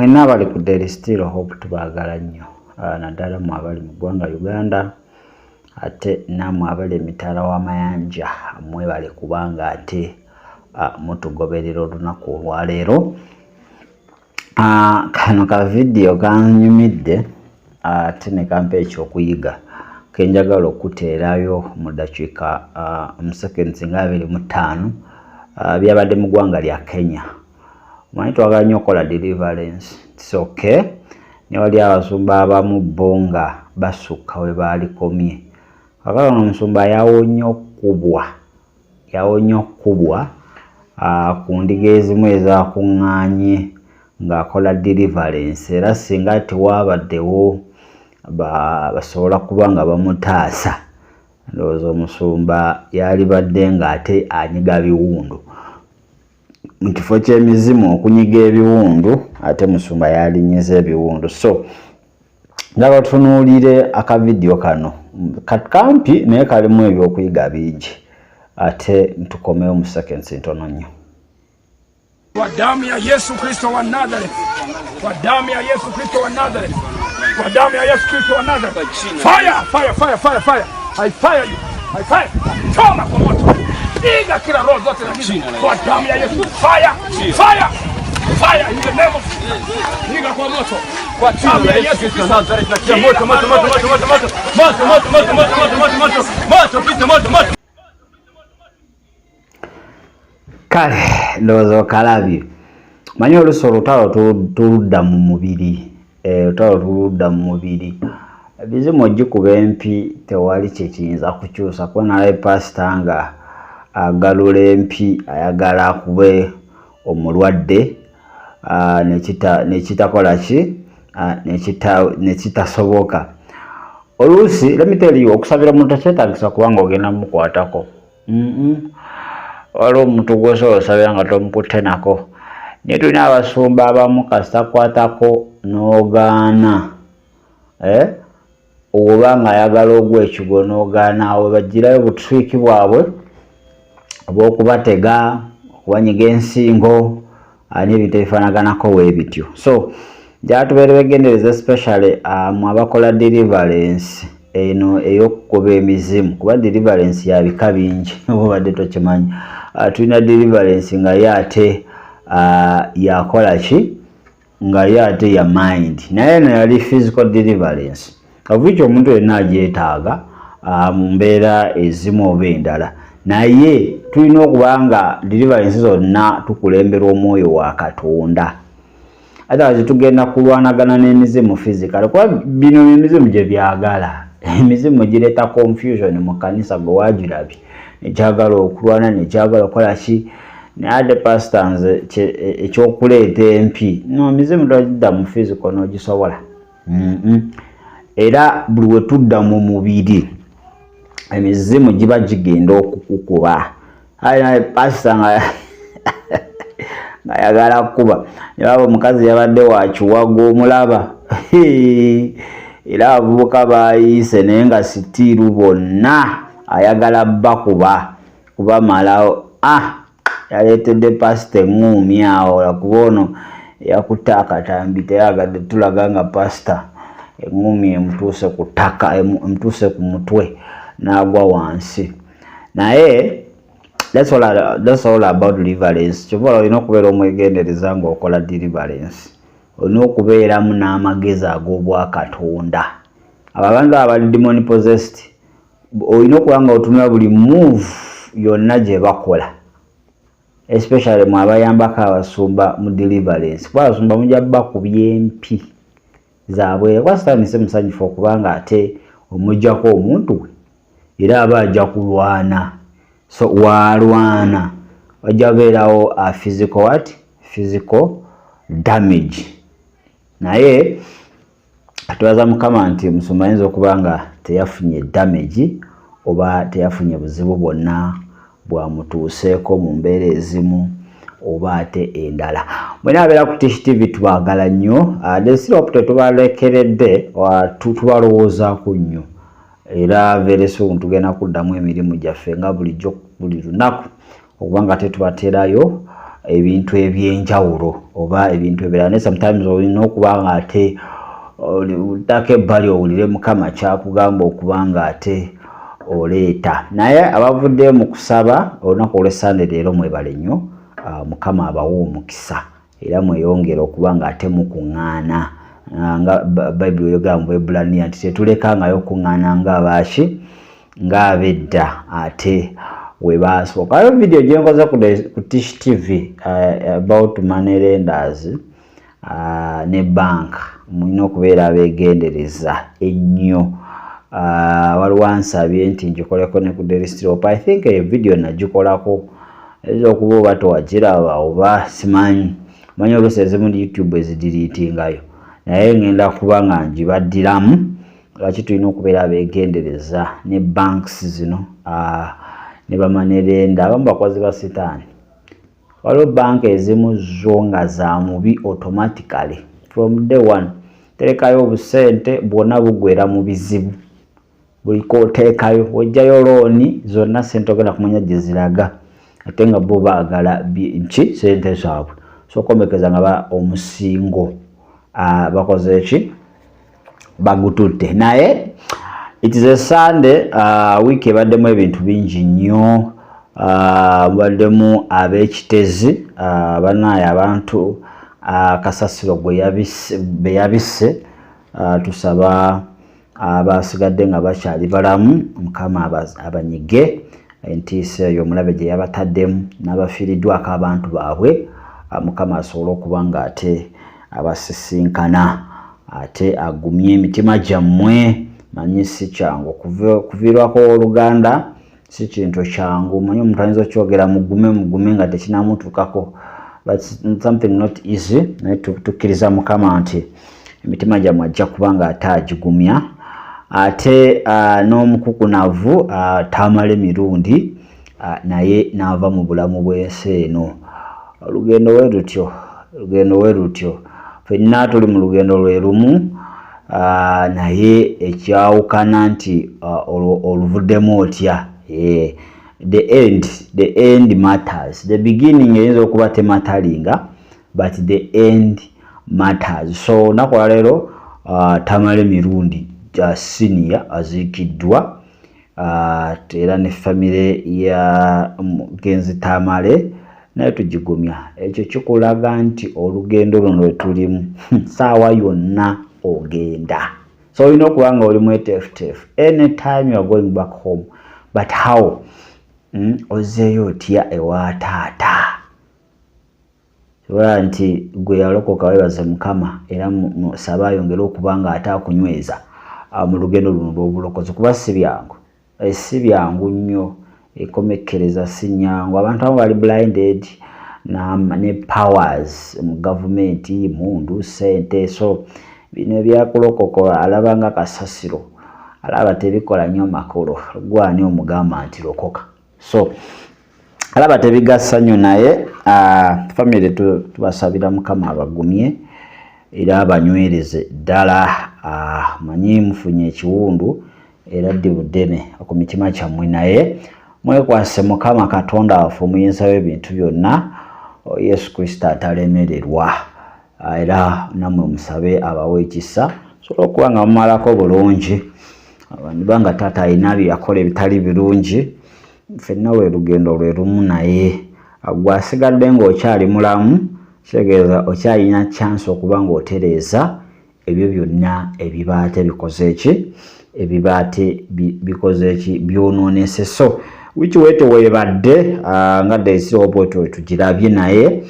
Mwena abali ku Daily Still Hope tubaagala nnyo naddala mu abali mu ggwanga Uganda ate namwe abali emitala w'amayanja mwebale kubanga ate mutugoberera olunaku olwaleero. Kano ka video kanyumidde ate ne kampa ekyokuyiga kenjagala okuteerayo mu dakiika mu seconds nga 25 byabadde mu ggwanga lya Kenya. Manyi twagala nnyo okukola deliverance. It's okay. Ne wali abasumba abamu bonga basukka we baalikomye. Kakala omusumba yawonye okubwa ku ndiga ezimu ezakuŋŋaanye ng'akola deliverance era singa tewaabaddewo basobola kuba nga bamutaasa. Ndowooza omusumba yalibadde ng'ate anyiga biwundu. Mu kifo ky'emizimu okunyiga ebiwundu ate musumba yalinyiza ebiwundu. So njagala tutunuulire akavidiyo kano kampi naye kalimu ebyokuyiga bingi ate ntukomewo mu seconds ntono nnyo. Kwa damu ya Yesu Kristo wa Nazareth, kwa damu ya Yesu Kristo wa Nazareth, kwa damu ya Yesu Kristo wa Nazareth. Fire, fire, fire, fire, fire. I fire you. I fire. Choma kwa moto. Piga kila roho zote na giza kwa damu ya Yesu. Fire, fire, fire in the name of Jesus. Piga kwa moto. Kwa damu ya Yesu Kristo wa Nazareth. Moto, moto, moto, moto, moto, moto. Moto, moto, moto, moto, moto, moto, moto. Moto, Kristo, moto, moto. Kale ndowooza okalabye. Manyi oluusi olutalo tuludda mu mubiri. Olutalo tuludda mu mubiri. Ebizimu ogikuba empi tewali kyekiyinza kukyusa. Kuba nalabe pasita nga agalula empi ayagala akube omulwadde nekitakola ki nekitasoboka. Oluusi let me tell you okusabira omuntu kyetaagisa kubanga ogenda mukwatako. Waliwo omuntu gw'osobola osabira nga tomukutte nako. Naye tulina abasumba abamu kasita kwatako n'ogaana. Oba ng'ayagala ogwa ekigo n'ogaana awo bagirayo butriiki bwabwe obw'okubatega okubanyiga ensingo n'ebintu ebifaanaganako weebityo. So njagala tubeere begendereza especially mu abakola deliverance eno ey'okukuba emizimu kuba deliverance ya bika bingi obadde tokimanyi. Tulina deliverance nga ye ate yakola ki nga ye ate ya mind naye eno yali physical deliverance of omuntu yenna agyetaaga mu mbeera ezimu oba endala naye tulina okuba nga deliverance zonna tukulemberwa omwoyo wa Katonda. Ate tugenda kulwanagana n'emizimu physical kuba bino emizimu gye byagala. Emizimu gireeta confusion mu kanisa gwe wagirabye nekyagala okulwana nekyagala okukola ki naye ate pasita nze ekyokuleeta empi no emizimu togidda mu physical n'ogisobola. Era buli we tudda mu mubiri emizimu giba gigenda okukukuba. Naye pasita nga yagala kukuba nebaba omukazi yabadde wa kiwago omulaba era abavubuka baayise naye nga sitiiru bonna ayagala bakuba kubamalawo. Yaleetedde pasita eŋŋuumi awo lakuba ono yakutte akatambi teyagadde tulaga nga pasita eŋŋuumi emutuuse ku ttaka emutuuse ku mutwe n'agwa wansi. Naye that's all about deliverance. Kyova olina okubeera omwegendereza ng'okola deliverance. Olina okubeeramu n'amagezi ag'obwakatonda. Abantu abali demon possessed olina okuba nga otunula buli move yonna gye bakola. Especially mu abayambako abasumba mu deliverance. Kuba abasumba mujja bakubya empi zaabwe. Kuba Sitaani si musanyufu okubanga ate omuggyako omuntu we era aba ajja kulwana. So walwana wajja beerawo physical damage. Naye atuwaza Mukama nti musumba ayinza okuba nga teyafunye damage oba teyafunye buzibu bwonna bwamutuuseeko mu mbeera ezimu oba ate endala. Mwena abeera ku Tish TV tubagala nnyo. Desirop tetubalekeredde tubalowoozaako nnyo era very soon tugenda kuddamu emirimu gyaffe nga bulijjo buli lunaku okuba nga tetubateerayo ebintu ebyenjawulo oba ebintu ebirala ne sometimes olina okuba nga ate olitako ebbali owulire Mukama kyakugamba okuba nga ate oleeta. Naye abavudde mu kusaba olunaku olw'Essande leero mwebale nnyo, Mukama abawa omukisa era mweyongera okuba nga ate mukuŋŋaana nga Bayibuli eyogera mu Bwebbulaniya nti tetulekangayo kuŋŋaana ng'abaaki ng'abedda ate we baasooka. Ayo video gye nkoze ku Tish TV about money lenders ne bank mulina okubeera abeegendereza ennyo. Waliwo ansabye nti ngikoleko ne ku Daily Strop. I think video nagikolako ezo okuba oba tewagiraba oba simanyi, manyi oluusi ezimu YouTube ezidiriitingayo, naye ngenda kuba nga ngibaddiramu. Lwaki tulina okubeera abeegendereza ne banks zino ne bamanelenda abamu bakozi ba sitaani. Waliwo bank ezimu zo nga za mubi automatically from day one. Terekayo obusente bwonna bugwera mu bizibu, buli kooteekayo wejjayo looni zonna sente ogenda kumanya gye ziraga ate nga bo baagala nki sente zaabwe. So komekeza nga omusingo bakoze ki bagututte. Naye it is a Sunday, week ebaddemu ebintu bingi nnyo. Mubaddemu ab'ekitezi banaye abantu kasasiro be yabisse. Tusaba abasigadde nga bakyali balamu Mukama abanyige entiisa eyo omulabe gye yabataddemu n'abafiiriddwako abantu baabwe. Mukama asobole okuba nga ate abasisinkana ate agumye emitima gyammwe. Manyi si kyangu kuviirwako Oluganda, si kintu kyangu. Manyi omuntu ayinza okyogera mugume nga tekinamutuukako, but something not easy. Naye tukkiriza Mukama nti emitima gyammwe ajja kuba nga ate agigumya. Ate n'omukukunavu tamala emirundi naye n'ava mu bulamu bw'ensi eno. Olugendo we lutyo, ffenna tuli mu lugendo lwe lumu, naye ekyawukana nti oluvuddemu otya. The end matters. The beginning eyinza okuba tematalinga, but the end matters. So nakola leero tamala emirundi senior aziikiddwa, era ne famire ya Mugenzi Tamale naye tugigumya. Ekyo kikulaga nti olugendo luno lwe tulimu saawa yonna ogenda. So olina okuba nga oli mweteefuteefu anytime you are going back home. But how? Ozzeeyo otya ewa taata? Kibola nti gwe yalokoka weebaze Mukama era musaba ayongere okuba nga ate akunyweza mu lugendo luno lw'obulokozi, kuba si byangu nnyo. Ekomekkereza si nnyangu. Abantu abo bali blinded ne powers mu gavumenti, mundu, sente. So bino ebyakulokoka alaba nga kasasiro, alaba tebikola nnyo makulu. Gwani omugamba nti lokoka. So alaba tebigasa nnyo, naye family tubasabira Mukama abagumye era abanywereze ddala. Manyi mufunye ekiwundu era ddi buddene ku mitima kyammwe, naye mwekwase Mukama Katonda waffe omuyinza w'ebintu byonna, Yesu Kristo atalemererwa, era nammwe musabe abawe ekisa sobola okuba nga mumalako bulungi. Nibanga taata alina bye yakola ebitali birungi, ffenna we lugendo lwe lumu, naye gwe asigadde ng'okyali mulamu kitegeeza okyalina chance okuba ng'otereeza ebyo byonna ebibaate bikoze eki byonoonese. So which way tewebadde nga Daisy obwetwe tugirabye, naye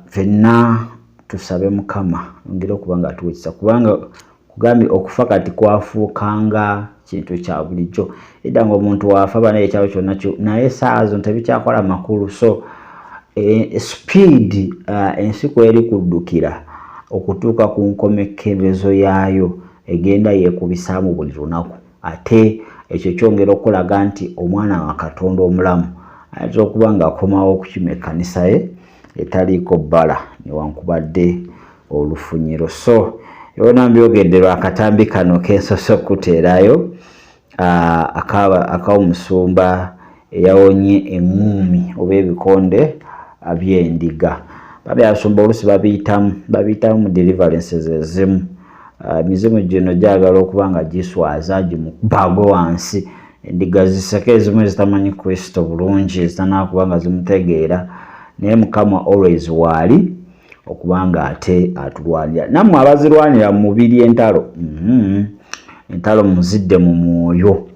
ffenna tusabe Mukama ngera okuba nga tuwekisa, kubanga kugambye okufa kati kwafuukanga kintu kya bulijjo. Edda ng'omuntu waafa banaye ekyalo kyonna naye saa zo tebikyakola makulu. So speed ensi kweri kuddukira okutuuka ku nkomekkerezo yaayo egenda yeekubisaamu buli lunaku. Ate ekyo kyongera okulaga nti omwana wa Katonda omulamu ayinza okuba ng'akomawo okukima ekkanisa ye etaliiko bbala newankubadde olufunyiro. So yona mbyogedde lwakatambi kano kensoso okuteerayo ak'omusumba eyawonye eŋŋuumi oba ebikonde by'endiga. Babe abasumba oluusi babiyitamu mu deliverances ezimu. Mizimu gino gyagala okuba nga giswaza gimukubago wansi. Endiga ziseke ezimu ezitamanyi Kristo bulungi ezitanakuba nga zimutegeera, naye Mukama always waali okuba nga ate atulwanira. Nammwe abazirwanira mu mubiri entalo, entalo muzidde mu mwoyo.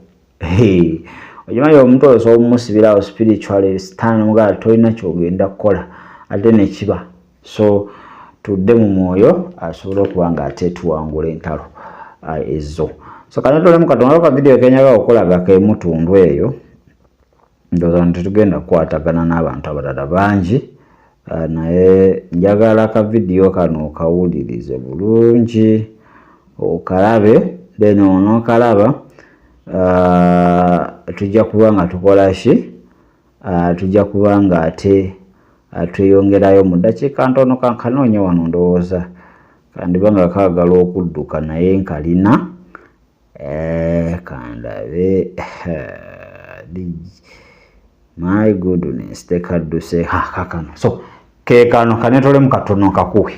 Okimanyi omuntu oyo osobola omusibirawo spiritually sitaani mugaa tolina kyogenda kukola ate ne kiba. So tudde mu mwoyo asobole okuba nga ate tuwangula entalo ezo. So kanatolemu Katonda ka video kenyaga okolaga ke mutundu eyo. Ndowooza nti tugenda kukwatagana n'abantu abalala bangi. Naye njagala ka video kano okawulirize bulungi okalabe, then onookalaba tujja kuba nga tukola ki, tujja kuba nga ate tweyongerayo mu ddakiika ntono kankanoonya wano ndowooza kandiba nga kaagala okudduka naye nkalina kandabe my goodness tekadduse kakano. So ke kano kanetolemu katono kakuwe.